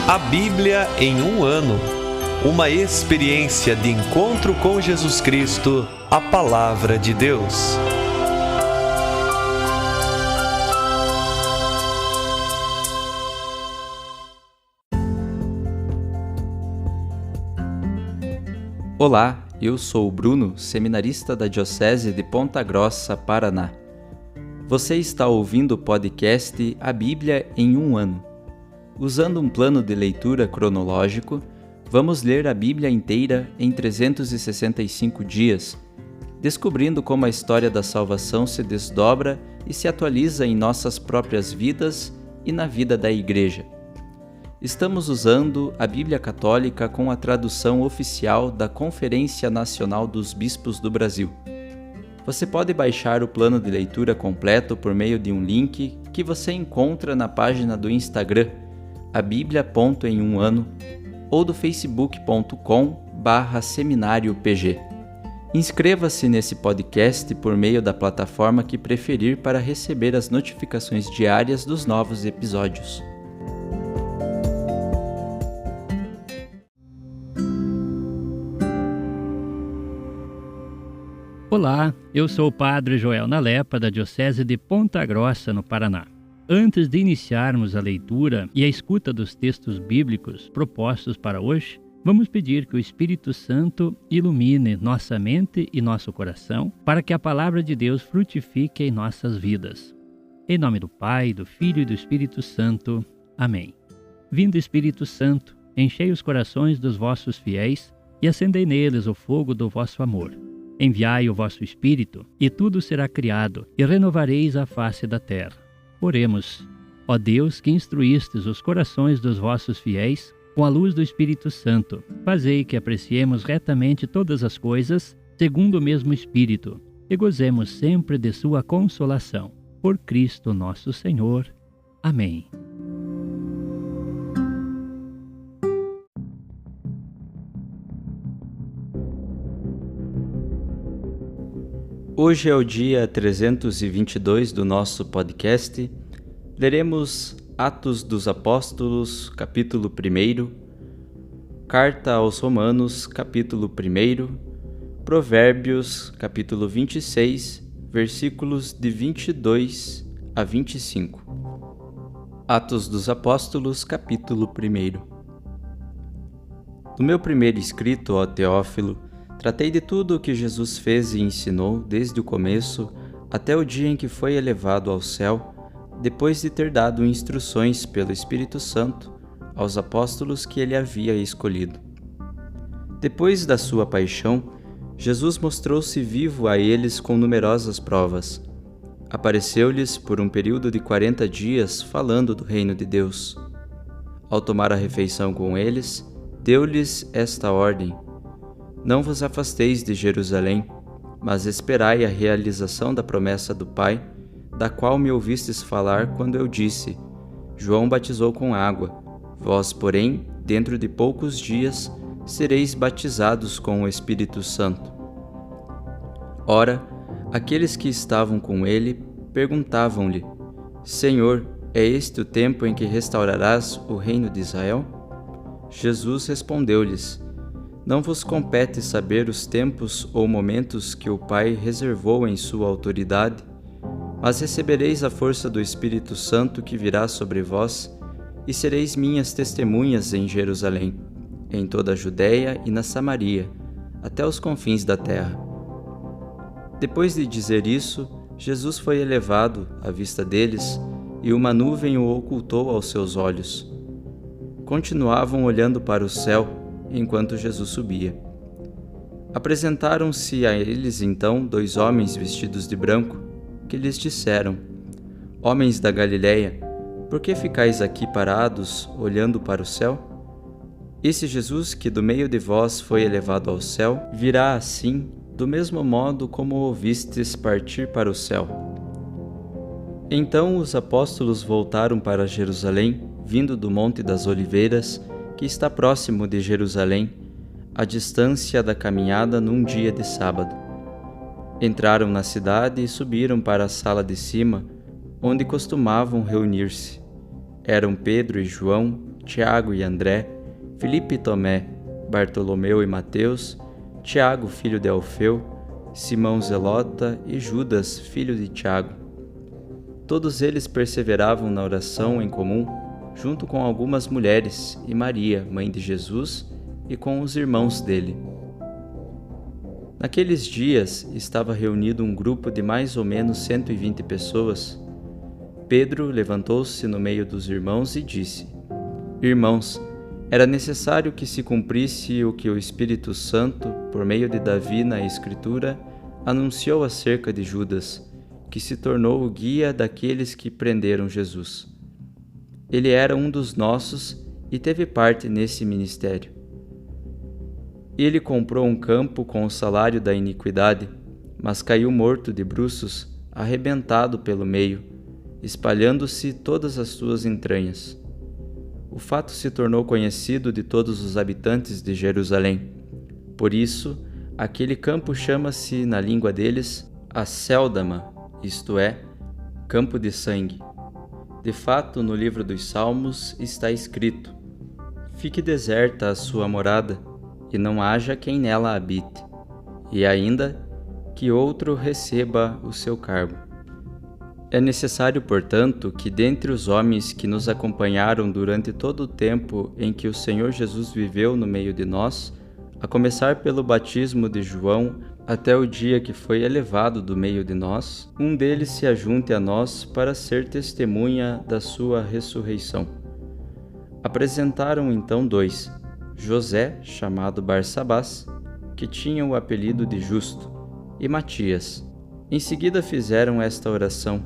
A Bíblia em um ano. Uma experiência de encontro com Jesus Cristo, a Palavra de Deus. Olá, eu sou o Bruno, seminarista da Diocese de Ponta Grossa, Paraná. Você está ouvindo o podcast A Bíblia em um ano. Usando um plano de leitura cronológico, vamos ler a Bíblia inteira em 365 dias, descobrindo como a história da salvação se desdobra e se atualiza em nossas próprias vidas e na vida da Igreja. Estamos usando a Bíblia Católica com a tradução oficial da Conferência Nacional dos Bispos do Brasil. Você pode baixar o plano de leitura completo por meio de um link que você encontra na página do Instagram, abiblia.emuano, ou do facebook.com/seminariopg. Inscreva-se nesse podcast por meio da plataforma que preferir para receber as notificações diárias dos novos episódios. Olá, eu sou o Padre Joel Nalepa, da Diocese de Ponta Grossa, no Paraná. Antes de iniciarmos a leitura e a escuta dos textos bíblicos propostos para hoje, vamos pedir que o Espírito Santo ilumine nossa mente e nosso coração para que a Palavra de Deus frutifique em nossas vidas. Em nome do Pai, do Filho e do Espírito Santo. Amém. Vindo Espírito Santo, enchei os corações dos vossos fiéis e acendei neles o fogo do vosso amor. Enviai o vosso Espírito, e tudo será criado, e renovareis a face da terra. Oremos. Ó Deus, que instruístes os corações dos vossos fiéis com a luz do Espírito Santo, fazei que apreciemos retamente todas as coisas, segundo o mesmo Espírito, e gozemos sempre de sua consolação. Por Cristo nosso Senhor. Amém. Hoje é o dia 322 do nosso podcast. Leremos Atos dos Apóstolos, capítulo 1, Carta aos Romanos, capítulo 1, Provérbios, capítulo 26, versículos de 22 a 25. Atos dos Apóstolos, capítulo 1. No meu primeiro escrito, ó Teófilo, tratei de tudo o que Jesus fez e ensinou desde o começo até o dia em que foi elevado ao céu, depois de ter dado instruções pelo Espírito Santo aos apóstolos que ele havia escolhido. Depois da sua paixão, Jesus mostrou-se vivo a eles com numerosas provas. Apareceu-lhes por um período de 40 dias falando do reino de Deus. Ao tomar a refeição com eles, deu-lhes esta ordem: não vos afasteis de Jerusalém, mas esperai a realização da promessa do Pai, da qual me ouvistes falar quando eu disse: João batizou com água, vós, porém, dentro de poucos dias, sereis batizados com o Espírito Santo. Ora, aqueles que estavam com ele perguntavam-lhe: Senhor, é este o tempo em que restaurarás o reino de Israel? Jesus respondeu-lhes: não vos compete saber os tempos ou momentos que o Pai reservou em sua autoridade, mas recebereis a força do Espírito Santo que virá sobre vós, e sereis minhas testemunhas em Jerusalém, em toda a Judéia e na Samaria, até os confins da terra. Depois de dizer isso, Jesus foi elevado à vista deles, e uma nuvem o ocultou aos seus olhos. Continuavam olhando para o céu, enquanto Jesus subia. Apresentaram-se a eles então 2 homens vestidos de branco, que lhes disseram: Homens da Galileia, por que ficais aqui parados, olhando para o céu? Esse Jesus que do meio de vós foi elevado ao céu, virá assim, do mesmo modo como o ouvistes partir para o céu. Então os apóstolos voltaram para Jerusalém, vindo do Monte das Oliveiras, que está próximo de Jerusalém, à distância da caminhada num dia de sábado. Entraram na cidade e subiram para a sala de cima, onde costumavam reunir-se. eram Pedro e João, Tiago e André, Filipe e Tomé, Bartolomeu e Mateus, Tiago, filho de Alfeu, Simão Zelota e Judas, filho de Tiago. Todos eles perseveravam na oração em comum, junto com algumas mulheres e Maria, mãe de Jesus, e com os irmãos dele. Naqueles dias estava reunido um grupo de mais ou menos 120 pessoas. Pedro levantou-se no meio dos irmãos e disse: Irmãos, era necessário que se cumprisse o que o Espírito Santo, por meio de Davi na Escritura, anunciou acerca de Judas, que se tornou o guia daqueles que prenderam Jesus. Ele era um dos nossos e teve parte nesse ministério. Ele comprou um campo com o salário da iniquidade, mas caiu morto de bruços, arrebentado pelo meio, espalhando-se todas as suas entranhas. O fato se tornou conhecido de todos os habitantes de Jerusalém. Por isso, aquele campo chama-se, na língua deles, Acéldama, isto é, campo de sangue. De fato, no livro dos Salmos está escrito: Fique deserta a sua morada, e não haja quem nela habite, e ainda que outro receba o seu cargo. É necessário, portanto, que dentre os homens que nos acompanharam durante todo o tempo em que o Senhor Jesus viveu no meio de nós, a começar pelo batismo de João até o dia que foi elevado do meio de nós, um deles se ajunte a nós para ser testemunha da sua ressurreição. Apresentaram então dois: José, chamado Barsabás, que tinha o apelido de Justo, e Matias. Em seguida fizeram esta oração: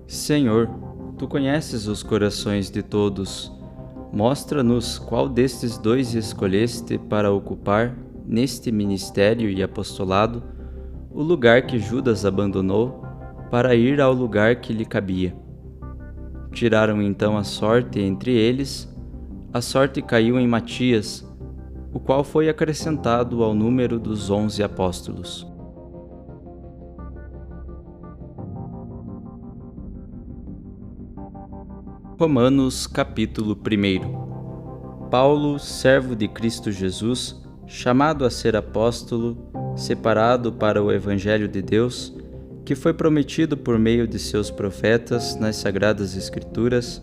Senhor, Tu conheces os corações de todos. Mostra-nos qual destes dois escolheste para ocupar, neste ministério e apostolado, o lugar que Judas abandonou para ir ao lugar que lhe cabia. Tiraram então a sorte entre eles. A sorte caiu em Matias, o qual foi acrescentado ao número dos 11 apóstolos. Romanos capítulo 1. Paulo, servo de Cristo Jesus, chamado a ser apóstolo, separado para o Evangelho de Deus, que foi prometido por meio de seus profetas nas Sagradas Escrituras,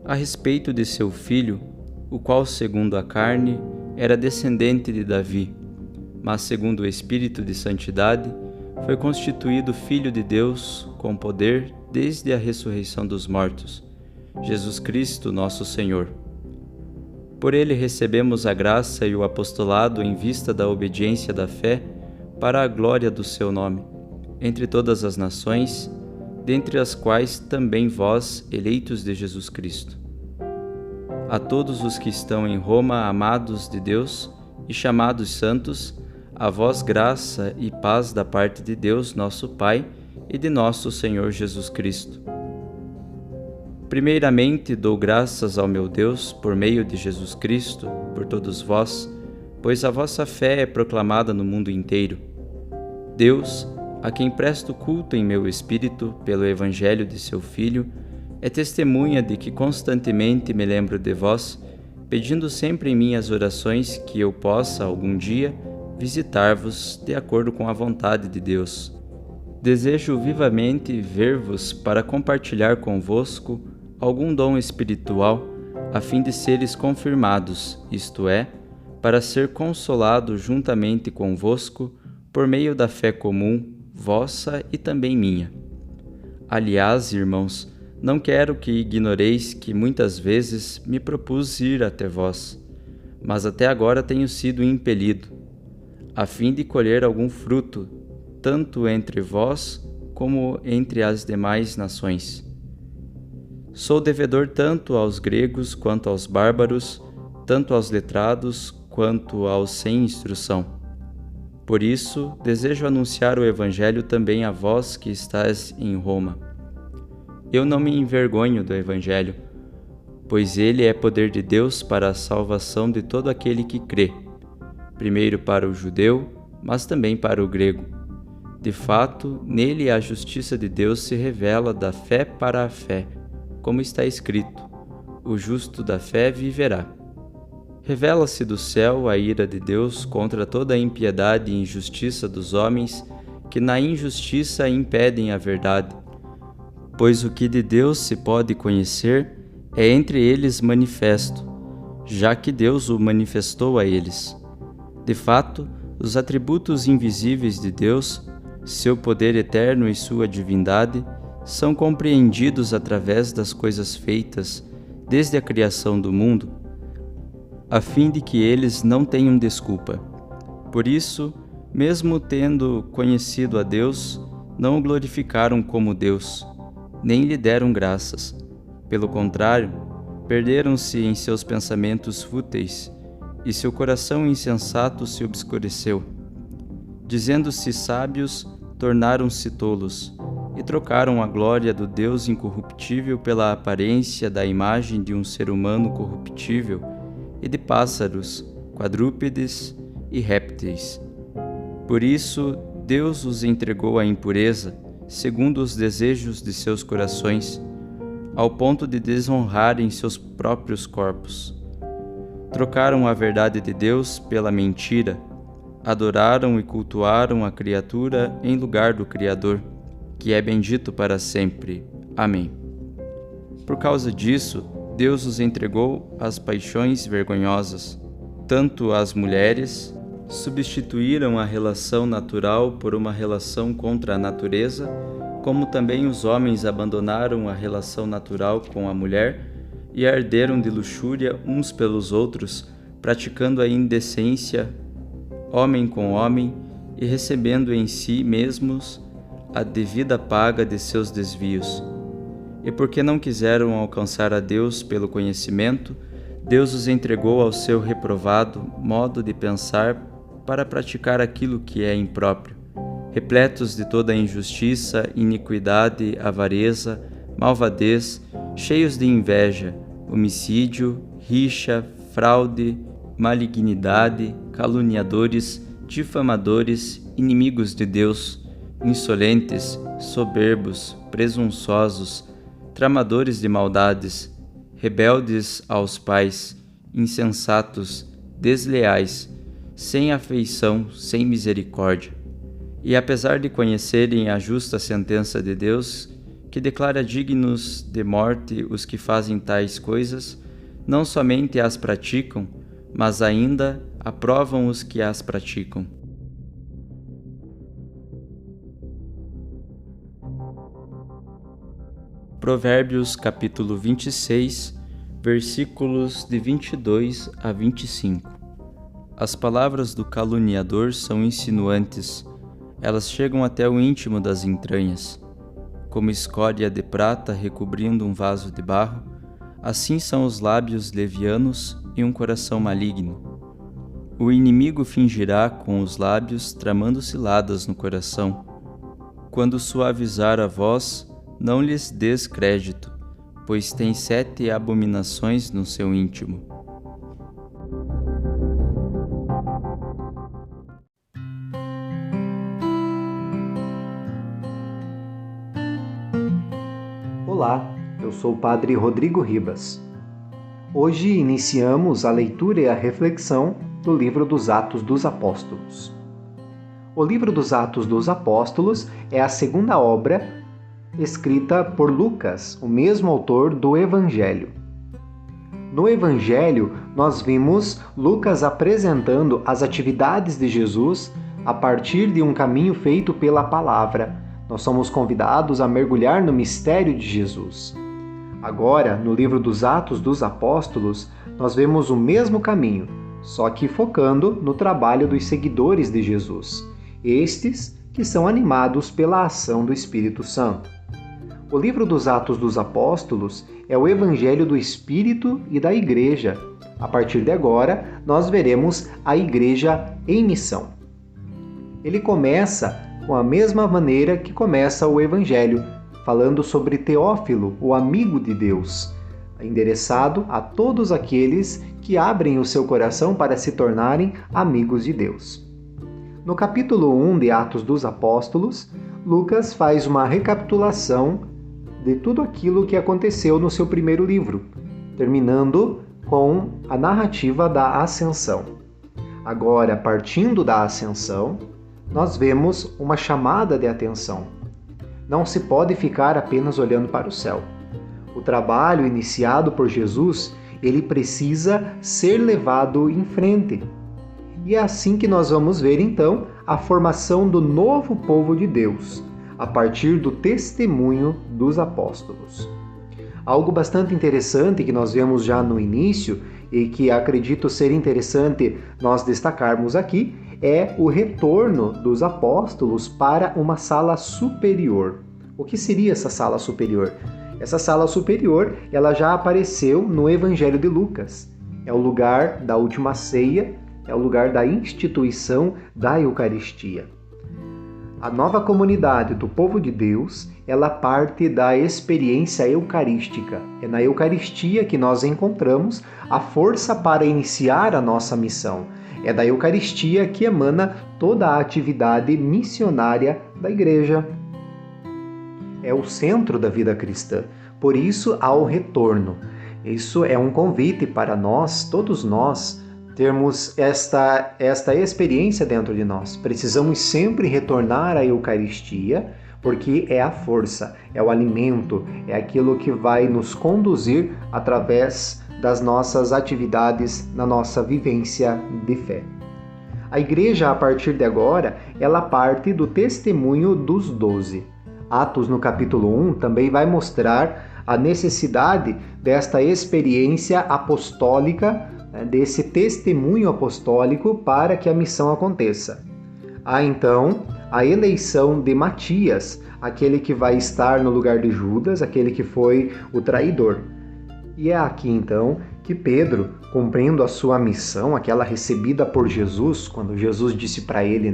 a respeito de seu Filho, o qual, segundo a carne, era descendente de Davi, mas segundo o Espírito de Santidade, foi constituído Filho de Deus com poder desde a ressurreição dos mortos, Jesus Cristo, nosso Senhor. Por ele recebemos a graça e o apostolado em vista da obediência da fé para a glória do seu nome, entre todas as nações, dentre as quais também vós, eleitos de Jesus Cristo. A todos os que estão em Roma, amados de Deus e chamados santos, a vós graça e paz da parte de Deus, nosso Pai, e de nosso Senhor Jesus Cristo. Primeiramente, dou graças ao meu Deus, por meio de Jesus Cristo, por todos vós, pois a vossa fé é proclamada no mundo inteiro. Deus, a quem presto culto em meu espírito pelo Evangelho de seu Filho, é testemunha de que constantemente me lembro de vós, pedindo sempre em minhas orações que eu possa, algum dia, visitar-vos de acordo com a vontade de Deus. Desejo vivamente ver-vos para compartilhar convosco algum dom espiritual, a fim de seres confirmados, isto é, para ser consolado juntamente convosco por meio da fé comum, vossa e também minha. Aliás, irmãos, não quero que ignoreis que muitas vezes me propus ir até vós, mas até agora tenho sido impelido, a fim de colher algum fruto, tanto entre vós como entre as demais nações. Sou devedor tanto aos gregos quanto aos bárbaros, tanto aos letrados quanto aos sem instrução. Por isso, desejo anunciar o Evangelho também a vós que estáis em Roma. Eu não me envergonho do Evangelho, pois ele é poder de Deus para a salvação de todo aquele que crê, primeiro para o judeu, mas também para o grego. De fato, nele a justiça de Deus se revela da fé para a fé, como está escrito: o justo da fé viverá. Revela-se do céu a ira de Deus contra toda a impiedade e injustiça dos homens que na injustiça impedem a verdade. Pois o que de Deus se pode conhecer é entre eles manifesto, já que Deus o manifestou a eles. De fato, os atributos invisíveis de Deus, seu poder eterno e sua divindade, são compreendidos através das coisas feitas desde a criação do mundo, a fim de que eles não tenham desculpa. Por isso, mesmo tendo conhecido a Deus, não o glorificaram como Deus, nem lhe deram graças. Pelo contrário, perderam-se em seus pensamentos fúteis, e seu coração insensato se obscureceu. Dizendo-se sábios, tornaram-se tolos, e trocaram a glória do Deus incorruptível pela aparência da imagem de um ser humano corruptível e de pássaros, quadrúpedes e répteis. Por isso, Deus os entregou à impureza, segundo os desejos de seus corações, ao ponto de desonrarem seus próprios corpos. Trocaram a verdade de Deus pela mentira, adoraram e cultuaram a criatura em lugar do Criador, que é bendito para sempre. Amém. Por causa disso, Deus os entregou às paixões vergonhosas. Tanto as mulheres substituíram a relação natural por uma relação contra a natureza, como também os homens abandonaram a relação natural com a mulher e arderam de luxúria uns pelos outros, praticando a indecência, homem com homem, e recebendo em si mesmos a devida paga de seus desvios. E porque não quiseram alcançar a Deus pelo conhecimento, Deus os entregou ao seu reprovado modo de pensar para praticar aquilo que é impróprio, repletos de toda injustiça, iniquidade, avareza, malvadez, cheios de inveja, homicídio, rixa, fraude, malignidade, caluniadores, difamadores, inimigos de Deus, insolentes, soberbos, presunçosos, tramadores de maldades, rebeldes aos pais, insensatos, desleais, sem afeição, sem misericórdia. E apesar de conhecerem a justa sentença de Deus, que declara dignos de morte os que fazem tais coisas, não somente as praticam, mas ainda aprovam os que as praticam. Provérbios capítulo 26, versículos de 22 a 25. As palavras do caluniador são insinuantes, elas chegam até o íntimo das entranhas. Como escória de prata recobrindo um vaso de barro, assim são os lábios levianos e um coração maligno. O inimigo fingirá com os lábios, tramando ciladas no coração. Quando suavizar a voz, não lhes des crédito, pois tem 7 abominações no seu íntimo. Olá, eu sou o Padre Rodrigo Ribas. Hoje iniciamos a leitura e a reflexão do livro dos Atos dos Apóstolos. O livro dos Atos dos Apóstolos é a segunda obra escrita por Lucas, o mesmo autor do Evangelho. No Evangelho, nós vimos Lucas apresentando as atividades de Jesus a partir de um caminho feito pela palavra. Nós somos convidados a mergulhar no mistério de Jesus. Agora, no livro dos Atos dos Apóstolos, nós vemos o mesmo caminho, só que focando no trabalho dos seguidores de Jesus, estes que são animados pela ação do Espírito Santo. O livro dos Atos dos Apóstolos é o Evangelho do Espírito e da Igreja. A partir de agora, nós veremos a Igreja em missão. Ele começa com a mesma maneira que começa o Evangelho, falando sobre Teófilo, o amigo de Deus, endereçado a todos aqueles que abrem o seu coração para se tornarem amigos de Deus. No capítulo 1 de Atos dos Apóstolos, Lucas faz uma recapitulação de tudo aquilo que aconteceu no seu primeiro livro, terminando com a narrativa da ascensão. Agora, partindo da ascensão, nós vemos uma chamada de atenção. Não se pode ficar apenas olhando para o céu. O trabalho iniciado por Jesus, ele precisa ser levado em frente. E é assim que nós vamos ver, então, a formação do novo povo de Deus, a partir do testemunho dos apóstolos. Algo bastante interessante que nós vemos já no início e que acredito ser interessante nós destacarmos aqui é o retorno dos apóstolos para uma sala superior. O que seria essa sala superior? Essa sala superior, ela já apareceu no Evangelho de Lucas. É o lugar da última ceia, é o lugar da instituição da Eucaristia. A nova comunidade do povo de Deus, ela parte da experiência eucarística. É na Eucaristia que nós encontramos a força para iniciar a nossa missão. É da Eucaristia que emana toda a atividade missionária da Igreja. É o centro da vida cristã. Por isso, há o retorno. Isso é um convite para nós, todos nós, termos esta experiência dentro de nós. Precisamos sempre retornar à Eucaristia, porque é a força, é o alimento, é aquilo que vai nos conduzir através das nossas atividades, na nossa vivência de fé. A Igreja, a partir de agora, ela parte do testemunho dos 12. Atos, no capítulo 1, também vai mostrar a necessidade desta experiência apostólica, desse testemunho apostólico para que a missão aconteça. Há então a eleição de Matias, aquele que vai estar no lugar de Judas, aquele que foi o traidor. E é aqui então que Pedro, cumprindo a sua missão, aquela recebida por Jesus, quando Jesus disse para ele,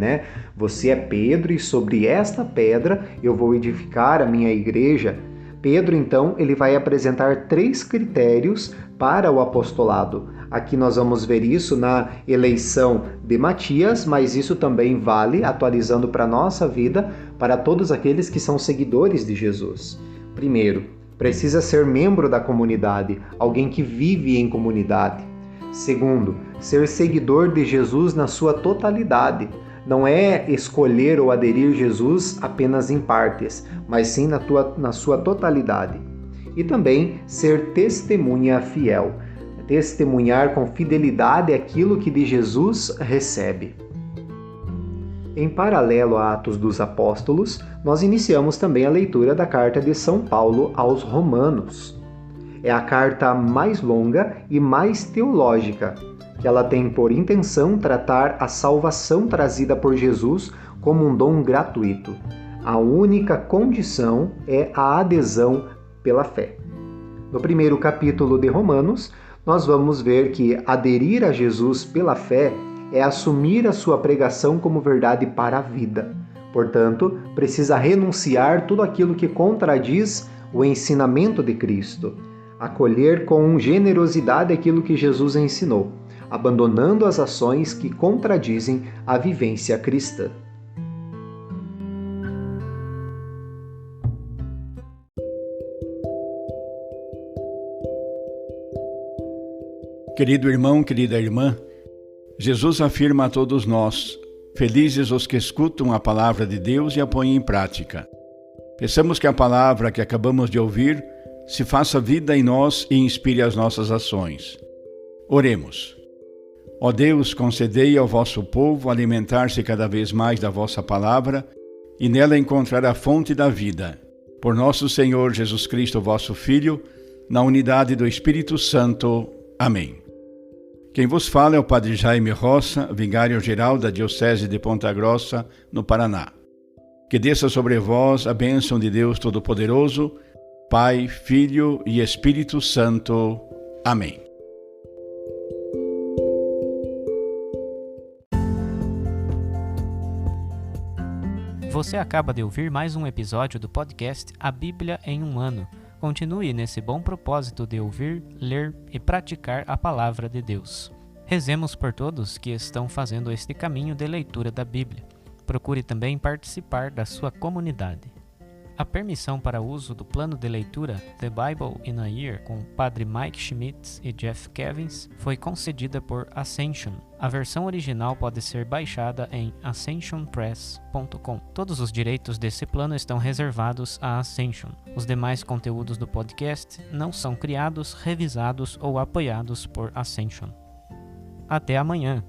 você é Pedro e sobre esta pedra eu vou edificar a minha igreja. Pedro então ele vai apresentar 3 critérios para o apostolado. Aqui nós vamos ver isso na eleição de Matias, mas isso também vale, atualizando para a nossa vida, para todos aqueles que são seguidores de Jesus. Primeiro, precisa ser membro da comunidade, alguém que vive em comunidade. Segundo, ser seguidor de Jesus na sua totalidade. Não é escolher ou aderir a Jesus apenas em partes, mas sim na sua totalidade. E também ser testemunha fiel. Testemunhar com fidelidade aquilo que de Jesus recebe. Em paralelo a Atos dos Apóstolos, nós iniciamos também a leitura da carta de São Paulo aos Romanos. É a carta mais longa e mais teológica, que ela tem por intenção tratar a salvação trazida por Jesus como um dom gratuito. A única condição é a adesão pela fé. No primeiro capítulo de Romanos, nós vamos ver que aderir a Jesus pela fé é assumir a sua pregação como verdade para a vida. Portanto, precisa renunciar tudo aquilo que contradiz o ensinamento de Cristo, acolher com generosidade aquilo que Jesus ensinou, abandonando as ações que contradizem a vivência cristã. Querido irmão, querida irmã, Jesus afirma a todos nós, felizes os que escutam a palavra de Deus e a põem em prática. Peçamos que a palavra que acabamos de ouvir se faça vida em nós e inspire as nossas ações. Oremos. Ó Deus, concedei ao vosso povo alimentar-se cada vez mais da vossa palavra e nela encontrar a fonte da vida. Por nosso Senhor Jesus Cristo, vosso Filho, na unidade do Espírito Santo. Amém. Quem vos fala é o Padre Jaime Roça, vigário-geral da Diocese de Ponta Grossa, no Paraná. Que desça sobre vós a bênção de Deus Todo-Poderoso, Pai, Filho e Espírito Santo. Amém. Você acaba de ouvir mais um episódio do podcast A Bíblia em um Ano. Continue nesse bom propósito de ouvir, ler e praticar a Palavra de Deus. Rezemos por todos que estão fazendo este caminho de leitura da Bíblia. Procure também participar da sua comunidade. A permissão para uso do plano de leitura The Bible in a Year com o Padre Mike Schmitz e Jeff Kevins foi concedida por Ascension. A versão original pode ser baixada em ascensionpress.com. Todos os direitos desse plano estão reservados à Ascension. Os demais conteúdos do podcast não são criados, revisados ou apoiados por Ascension. Até amanhã!